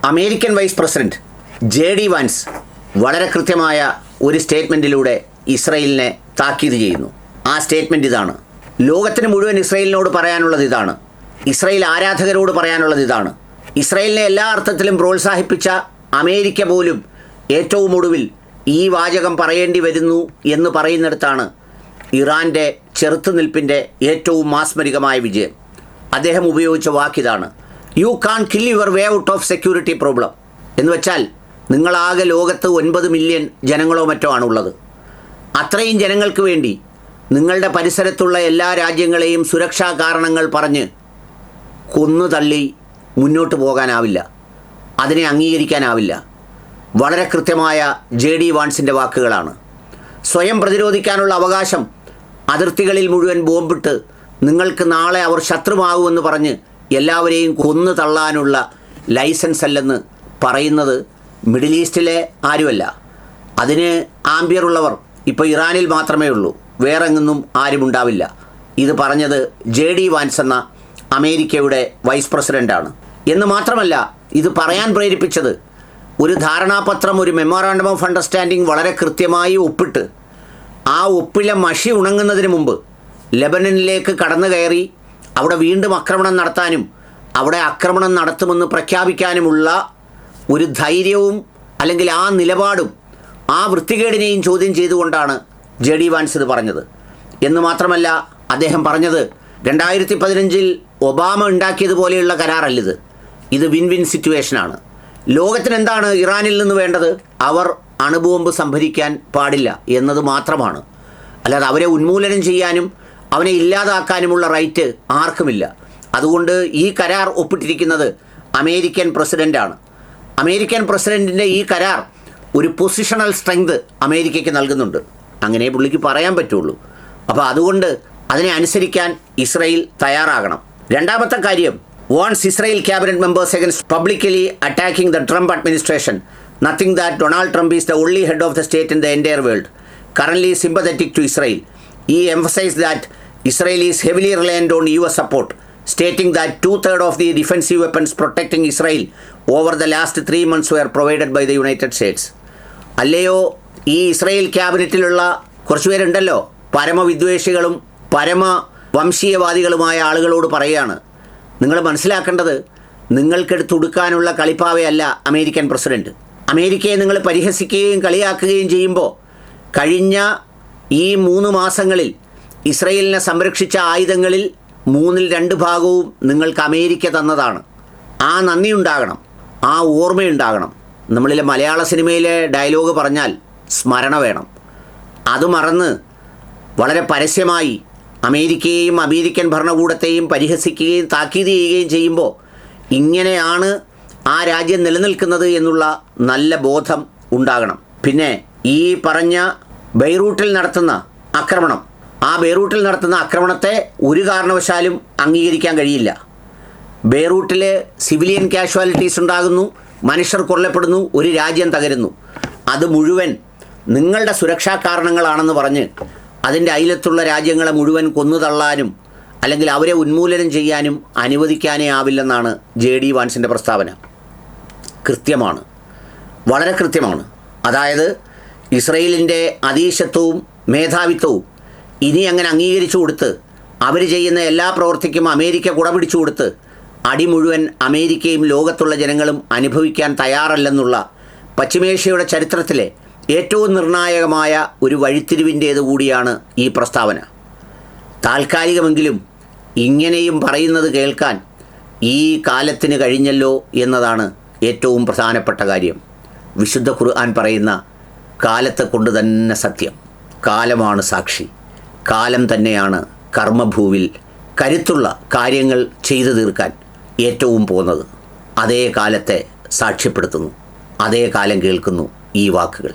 American vice president JD. Vance വളരെ കൃത്യമായ ഒരു സ്റ്റേറ്റ്മെൻറ്റിലൂടെ ഇസ്രയേലിനെ താക്കീത് ചെയ്യുന്നു. ആ സ്റ്റേറ്റ്മെൻറ്റ് ഇതാണ്: ലോകത്തിന് മുഴുവൻ ഇസ്രയേലിനോട് പറയാനുള്ളത് ഇതാണ്, ഇസ്രയേൽ ആരാധകരോട് പറയാനുള്ളത് ഇതാണ്. ഇസ്രയേലിനെ എല്ലാ അർത്ഥത്തിലും പ്രോത്സാഹിപ്പിച്ച അമേരിക്ക പോലും ഏറ്റവും ഒടുവിൽ ഈ വാചകം പറയേണ്ടി വരുന്നു എന്ന് പറയുന്നിടത്താണ് ഇറാൻ്റെ ചെറുത്തുനിൽപ്പിൻ്റെ ഏറ്റവും മാസ്മരികമായ വിജയം. അദ്ദേഹം ഉപയോഗിച്ച വാക്കിതാണ്: you can kill your way out of security problem. എന്ന് വെച്ചാൽ നിങ്ങളാകെ ലോകത്ത് 9 മില്യൺ ജനങ്ങളോ മറ്റോ ആണുള്ളത്. അത്രയും ജനങ്ങൾക്ക് വേണ്ടി നിങ്ങളുടെ പരിസരത്തുള്ള എല്ലാ രാജ്യങ്ങളെയും സുരക്ഷാ കാരണങ്ങൾ പറഞ്ഞ് കൊന്നു തള്ളി മുന്നോട്ട് പോകാനാവില്ല, അതിനെ അംഗീകരിക്കാനാവില്ല. വളരെ കൃത്യമായ ജെ.ഡി. വാൻസിൻ്റെ വാക്കുകളാണ്. സ്വയം പ്രതിരോധിക്കാനുള്ള അവകാശം അതിർത്തികളിൽ മുഴുവൻ ബോംബിട്ട് നിങ്ങൾക്ക് നാളെ അവർ ശത്രുമാകുമെന്ന് പറഞ്ഞ് എല്ലാവരെയും കൊന്നു തള്ളാനുള്ള ലൈസൻസ് അല്ലെന്ന് പറയുന്നത് മിഡിൽ ഈസ്റ്റിലെ ആരുമല്ല. അതിന് ആംബിയറുള്ളവർ ഇപ്പോൾ ഇറാനിൽ മാത്രമേ ഉള്ളൂ, വേറെ എങ്ങൊന്നും ആരുമുണ്ടാവില്ല. ഇത് പറഞ്ഞത് ജെ.ഡി. വാൻസ് എന്ന അമേരിക്കയുടെ വൈസ് പ്രസിഡൻ്റാണ്. എന്ന് മാത്രമല്ല, ഇത് പറയാൻ പ്രേരിപ്പിച്ചത് ഒരു ധാരണാപത്രം, ഒരു മെമ്മോറാണ്ടം ഓഫ് അണ്ടർസ്റ്റാൻഡിങ് വളരെ കൃത്യമായി ഒപ്പിട്ട് ആ ഒപ്പിലെ മഷി ഉണങ്ങുന്നതിന് മുമ്പ് ലെബനനിലേക്ക് കടന്നു കയറി അവിടെ വീണ്ടും ആക്രമണം നടത്താനും അവിടെ ആക്രമണം നടത്തുമെന്ന് പ്രഖ്യാപിക്കാനുമുള്ള ഒരു ധൈര്യവും അല്ലെങ്കിൽ ആ നിലപാടും ആ വൃത്തികേടിനെയും ചോദ്യം ചെയ്തുകൊണ്ടാണ് ജെ.ഡി. വാൻസ് ഇത് പറഞ്ഞത്. എന്ന് മാത്രമല്ല, അദ്ദേഹം പറഞ്ഞത് 2015 ഒബാമ ഉണ്ടാക്കിയതുപോലെയുള്ള കരാറല്ലിത്, ഇത് വിൻ വിൻ സിറ്റുവേഷനാണ്. ലോകത്തിന് എന്താണ് ഇറാനിൽ നിന്ന് വേണ്ടത്? അവർ അണുബോംബ് സംഭരിക്കാൻ പാടില്ല എന്നത് മാത്രമാണ്. അല്ലാതെ അവരെ ഉന്മൂലനം ചെയ്യാനും അവനെ ഇല്ലാതാക്കാനുമുള്ള റൈറ്റ് ആർക്കുമില്ല. അതുകൊണ്ട് ഈ കരാർ ഒപ്പിട്ടിരിക്കുന്നത് അമേരിക്കൻ പ്രസിഡൻ്റാണ്. അമേരിക്കൻ പ്രസിഡൻറ്റിൻ്റെ ഈ കരാർ ഒരു പൊസിഷണൽ സ്ട്രെങ്ത് അമേരിക്കയ്ക്ക് നൽകുന്നുണ്ട്. അങ്ങനെ പുള്ളിക്ക് പറയാൻ പറ്റുള്ളൂ. അപ്പോൾ അതുകൊണ്ട് അതിനെ അനുസരിക്കാൻ ഇസ്രയേൽ തയ്യാറാകണം. രണ്ടാമത്തെ കാര്യം, warns Israel cabinet members against publicly attacking the Trump administration, nothing that Donald Trump is the only head of the state in the entire world currently sympathetic to Israel. He emphasized that Israel is heavily reliant on US support, stating that 2/3 of the defensive weapons protecting Israel over the last 3 months were provided by the United States. അല്ലയോ ഈ Israel ക്യാബിനറ്റിലുള്ള കുറച്ചുപേരുണ്ടല്ലോ, പരമവിദ്വേഷികളും പരമ വംശീയവാദികളുമായ ആളുകളോട് പറയുകയാണ്, നിങ്ങൾ മനസ്സിലാക്കേണ്ടത് നിങ്ങൾക്കെടുത്തൊടുക്കാനുള്ള കളിപ്പാവയല്ല American president. അമേരിക്കയെ നിങ്ങൾ പരിഹസിക്കുകയും കളിയാക്കുകയും ചെയ്യുമ്പോൾ കഴിഞ്ഞ ഈ 3 മാസങ്ങളിൽ ഇസ്രയേലിനെ സംരക്ഷിച്ച ആയുധങ്ങളിൽ 2/3 ഭാഗവും നിങ്ങൾക്ക് അമേരിക്ക തന്നതാണ്. ആ നന്ദി ഉണ്ടാകണം, ആ ഓർമ്മയുണ്ടാകണം. നമ്മളിലെ മലയാള സിനിമയിലെ ഡയലോഗ് പറഞ്ഞാൽ സ്മരണ വേണം. അത് മറന്ന് വളരെ പരസ്യമായി അമേരിക്കയെയും അമേരിക്കൻ ഭരണകൂടത്തെയും പരിഹസിക്കുകയും താക്കീത് ചെയ്യുകയും ചെയ്യുമ്പോൾ ഇങ്ങനെയാണ് ആ രാജ്യം നിലനിൽക്കുന്നത് എന്നുള്ള നല്ല ബോധം ഉണ്ടാകണം. പിന്നെ ഈ പറഞ്ഞ ബെയ്റൂട്ടിൽ നടത്തുന്ന ആക്രമണം, ആ ബെയ്റൂട്ടിൽ നടത്തുന്ന ആക്രമണത്തെ ഒരു കാരണവശാലും അംഗീകരിക്കാൻ കഴിയില്ല. ബെയ്റൂട്ടിൽ സിവിലിയൻ കാഷ്വാലിറ്റീസ് ഉണ്ടാകുന്നു, മനുഷ്യർ കൊല്ലപ്പെടുന്നു, ഒരു രാജ്യം തകരുന്നു. അത് മുഴുവൻ നിങ്ങളുടെ സുരക്ഷാ കാരണങ്ങളാണെന്ന് പറഞ്ഞ് അതിൻ്റെ അയലത്തുള്ള രാജ്യങ്ങളെ മുഴുവൻ കൊന്നുതള്ളാനും അല്ലെങ്കിൽ അവരെ ഉന്മൂലനം ചെയ്യാനും അനുവദിക്കാനേ ആവില്ലെന്നാണ് ജെ.ഡി. വാൻസിൻ്റെ പ്രസ്താവന. കൃത്യമാണ്, വളരെ കൃത്യമാണ്. അതായത് ഇസ്രയേലിൻ്റെ അതീശത്വവും മേധാവിത്വവും ഇനി അങ്ങനെ അംഗീകരിച്ചു കൊടുത്ത് അവർ ചെയ്യുന്ന എല്ലാ പ്രവൃത്തിക്കും അമേരിക്ക കുടപിടിച്ചു കൊടുത്ത് അടി മുഴുവൻ അമേരിക്കയും ലോകത്തുള്ള ജനങ്ങളും അനുഭവിക്കാൻ തയ്യാറല്ലെന്നുള്ള പശ്ചിമേഷ്യയുടെ ചരിത്രത്തിലെ ഏറ്റവും നിർണായകമായ ഒരു വഴിത്തിരിവിൻ്റേത് കൂടിയാണ് ഈ പ്രസ്താവന. താൽക്കാലികമെങ്കിലും ഇങ്ങനെയും പറയുന്നത് കേൾക്കാൻ ഈ കാലത്തിന് കഴിഞ്ഞല്ലോ എന്നതാണ് ഏറ്റവും പ്രധാനപ്പെട്ട കാര്യം. വിശുദ്ധ ഖുർആൻ പറയുന്ന കാലത്തെ കൊണ്ട് തന്നെ സത്യം, കാലമാണ് സാക്ഷി, കാലം തന്നെയാണ് കർമ്മഭൂവിൽ കരുത്തുള്ള കാര്യങ്ങൾ ചെയ്തു തീർക്കാൻ ഏറ്റവും പോകുന്നത്. അതേ കാലത്തെ സാക്ഷ്യപ്പെടുത്തുന്നു, അതേ കാലം കേൾക്കുന്നു ഈ വാക്കുകൾ.